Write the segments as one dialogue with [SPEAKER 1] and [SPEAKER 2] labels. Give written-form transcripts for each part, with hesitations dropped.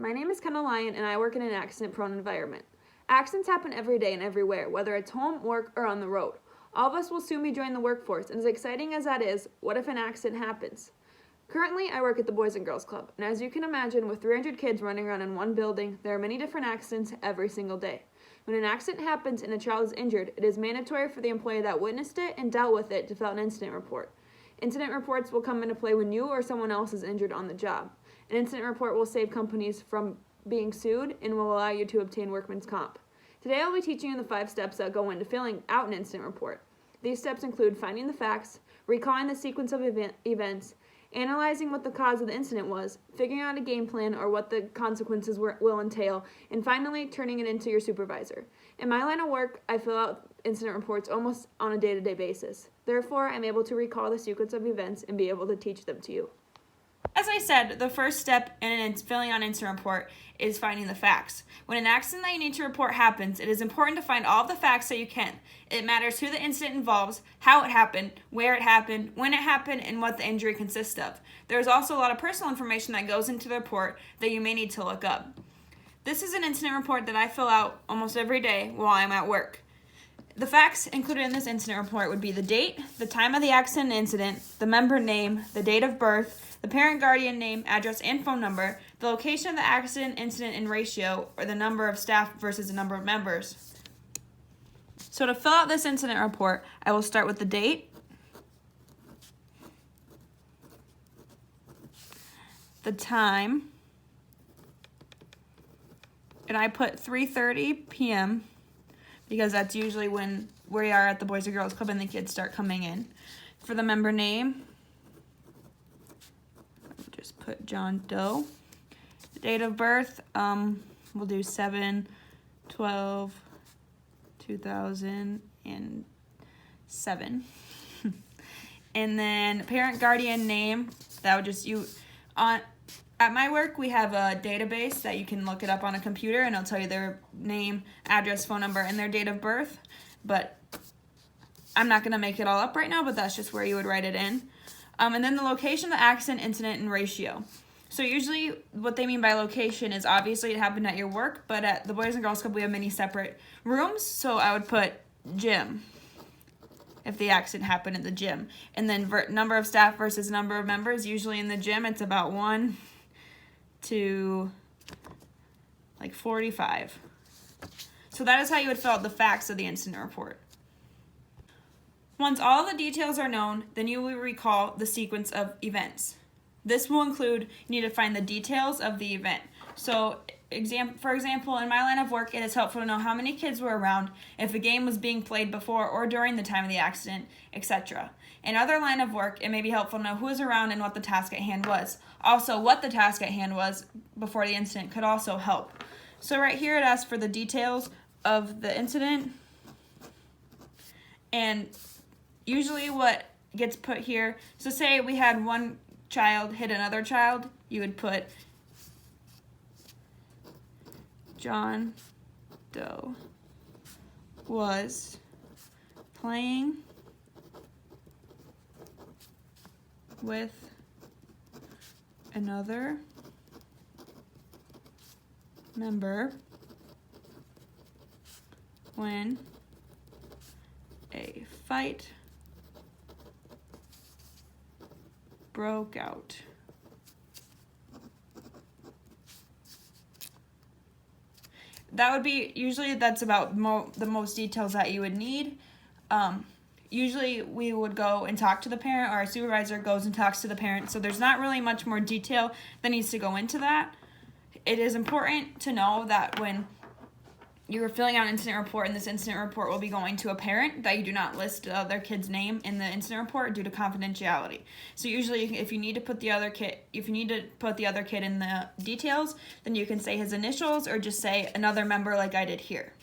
[SPEAKER 1] My name is Kendall Lyon, and I work in an accident-prone environment. Accidents happen every day and everywhere, whether it's home, work, or on the road. All of us will soon be joining the workforce, and as exciting as that is, what if an accident happens? Currently, I work at the Boys and Girls Club, and as you can imagine, with 300 kids running around in one building, there are many different accidents every single day. When an accident happens and a child is injured, it is mandatory for the employee that witnessed it and dealt with it to fill out an incident report. Incident reports will come into play when you or someone else is injured on the job. An incident report will save companies from being sued and will allow you to obtain workman's comp. Today I'll be teaching you the 5 steps that go into filling out an incident report. These steps include finding the facts, recalling the sequence of events, analyzing what the cause of the incident was, figuring out a game plan or what the consequences will entail, and finally turning it into your supervisor. In my line of work, I fill out incident reports almost on a day-to-day basis. Therefore, I'm able to recall the sequence of events and be able to teach them to you. As I said, the first step in filling out an incident report is finding the facts. When an accident that you need to report happens, it is important to find all of the facts that you can. It matters who the incident involves, how it happened, where it happened, when it happened, and what the injury consists of. There is also a lot of personal information that goes into the report that you may need to look up. This is an incident report that I fill out almost every day while I'm at work. The facts included in this incident report would be the date, the time of the accident and incident, the member name, the date of birth, the parent guardian name, address, and phone number, the location of the accident, incident, and ratio, or the number of staff versus the number of members. So to fill out this incident report, I will start with the date, the time, and I put 3:30 p.m. because that's usually when we are at the Boys and Girls Club and the kids start coming in. For the member name, I'll just put John Doe. The date of birth, we'll do 7/12/2007. And then parent guardian name, that would just at my work, we have a database that you can look it up on a computer, and it'll tell you their name, address, phone number, and their date of birth. But I'm not going to make it all up right now, but that's just where you would write it in. And then the location, the accident, incident, and ratio. So usually what they mean by location is obviously it happened at your work, but at the Boys and Girls Club, we have many separate rooms. So I would put gym if the accident happened in the gym. And then number of staff versus number of members. Usually in the gym, it's about 1 to 45. So that is how you would fill out the facts of the incident report. Once all the details are known, then you will recall the sequence of events. This will include, you need to find the details of the event. So for example, in my line of work, it is helpful to know how many kids were around, if a game was being played before or during the time of the accident, etc. In other line of work, it may be helpful to know who was around and what the task at hand was. Also, what the task at hand was before the incident could also help. So right here it asks for the details of the incident, and usually what gets put here, so say we had one child hit another child, you would put John Doe was playing with another member when a fight broke out. That would be, usually that's about the most details that you would need. Usually we would go and talk to the parent, or our supervisor goes and talks to the parent, so there's not really much more detail that needs to go into that. It is important to know that when you're filling out an incident report, and this incident report will be going to a parent, that you do not list their kid's name in the incident report due to confidentiality. So usually if you need to put the other kid in the details, then you can say his initials or just say another member like I did here.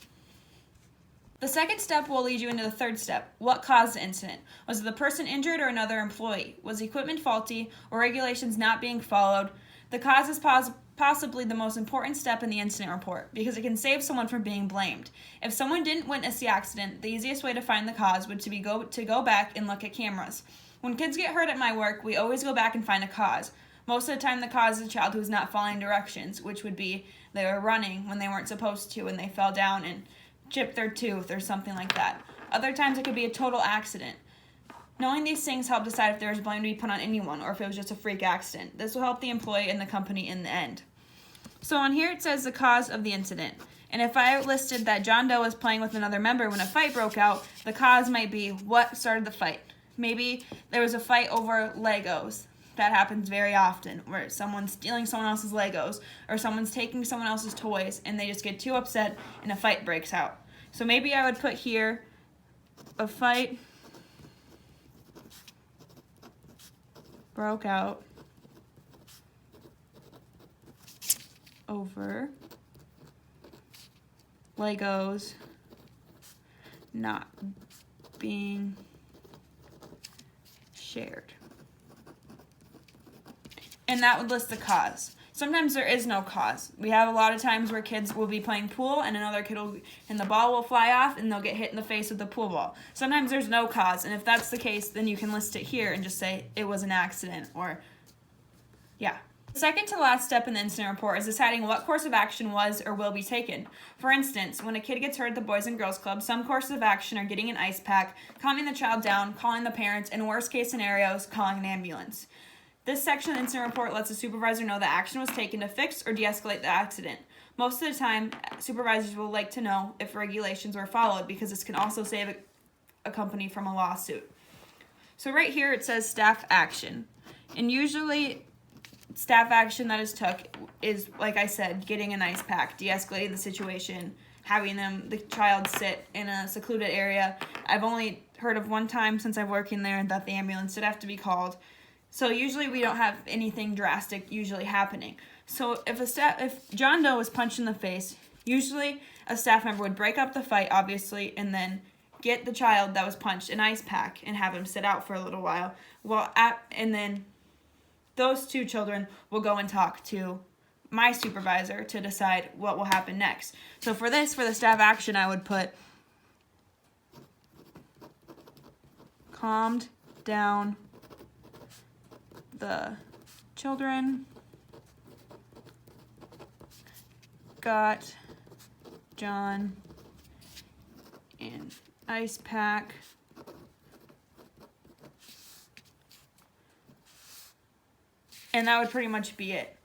[SPEAKER 1] The second step will lead you into the third step. What caused the incident? Was it the person injured or another employee? Was equipment faulty or regulations not being followed? The cause is possibly the most important step in the incident report because it can save someone from being blamed. If someone didn't witness the accident, the easiest way to find the cause would to go back and look at cameras. When kids get hurt at my work, we always go back and find a cause. Most of the time the cause is a child who's not following directions, which would be they were running when they weren't supposed to and they fell down and chipped their tooth or something like that. Other times it could be a total accident. Knowing these things help decide if there is blame to be put on anyone or if it was just a freak accident. This will help the employee and the company in the end. So on here it says the cause of the incident. And if I listed that John Doe was playing with another member when a fight broke out, the cause might be what started the fight. Maybe there was a fight over Legos. That happens very often, where someone's stealing someone else's Legos or someone's taking someone else's toys and they just get too upset and a fight breaks out. So maybe I would put here a fight broke out over Legos not being shared. And that would list the cause. Sometimes there is no cause. We have a lot of times where kids will be playing pool and another kid and the ball will fly off and they'll get hit in the face with the pool ball. Sometimes there's no cause, and if that's the case, then you can list it here and just say it was an accident or, yeah. The second to last step in the incident report is deciding what course of action was or will be taken. For instance, when a kid gets hurt at the Boys and Girls Club, some courses of action are getting an ice pack, calming the child down, calling the parents, and worst case scenarios, calling an ambulance. This section of the incident report lets the supervisor know that action was taken to fix or de-escalate the accident. Most of the time, supervisors will like to know if regulations were followed because this can also save a company from a lawsuit. So right here it says staff action. And usually staff action that is took is, like I said, getting an ice pack, de-escalating the situation, having the child sit in a secluded area. I've only heard of one time since I've worked in there that the ambulance did have to be called. So usually we don't have anything drastic usually happening. So if John Doe was punched in the face, usually a staff member would break up the fight, obviously, and then get the child that was punched an ice pack and have him sit out for a little while. And then those two children will go and talk to my supervisor to decide what will happen next. So for the staff action, I would put calmed down the children, got John an ice pack, and that would pretty much be it.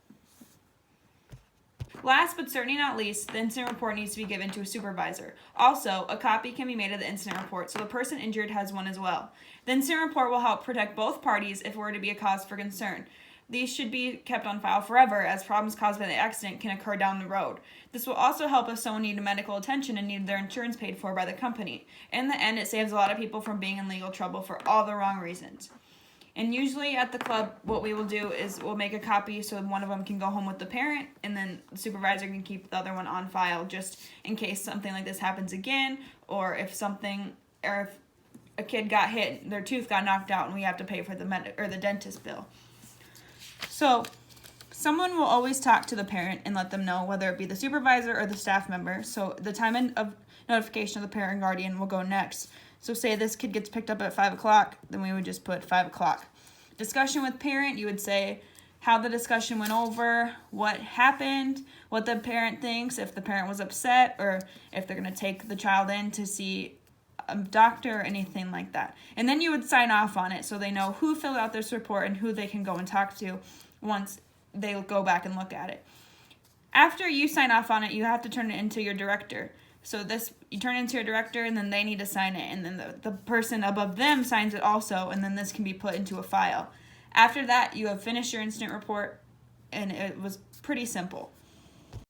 [SPEAKER 1] Last but certainly not least, the incident report needs to be given to a supervisor. Also, a copy can be made of the incident report, so the person injured has one as well. The incident report will help protect both parties if it were to be a cause for concern. These should be kept on file forever, as problems caused by the accident can occur down the road. This will also help if someone needed medical attention and needed their insurance paid for by the company. In the end, it saves a lot of people from being in legal trouble for all the wrong reasons. And usually at the club, what we will do is we'll make a copy so one of them can go home with the parent, and then the supervisor can keep the other one on file just in case something like this happens again, or if a kid got hit, their tooth got knocked out, and we have to pay for the dentist bill. So someone will always talk to the parent and let them know, whether it be the supervisor or the staff member. So the time of notification of the parent and guardian will go next. So say this kid gets picked up at 5 o'clock, then we would just put 5 o'clock. Discussion with parent, you would say how the discussion went over, what happened, what the parent thinks, if the parent was upset, or if they're going to take the child in to see a doctor or anything like that. And then you would sign off on it so they know who filled out this report and who they can go and talk to once they go back and look at it. After you sign off on it, you have to turn it into your director. So you turn it into your director, and then they need to sign it, and then the person above them signs it also, and then this can be put into a file. After that, you have finished your incident report, and it was pretty simple.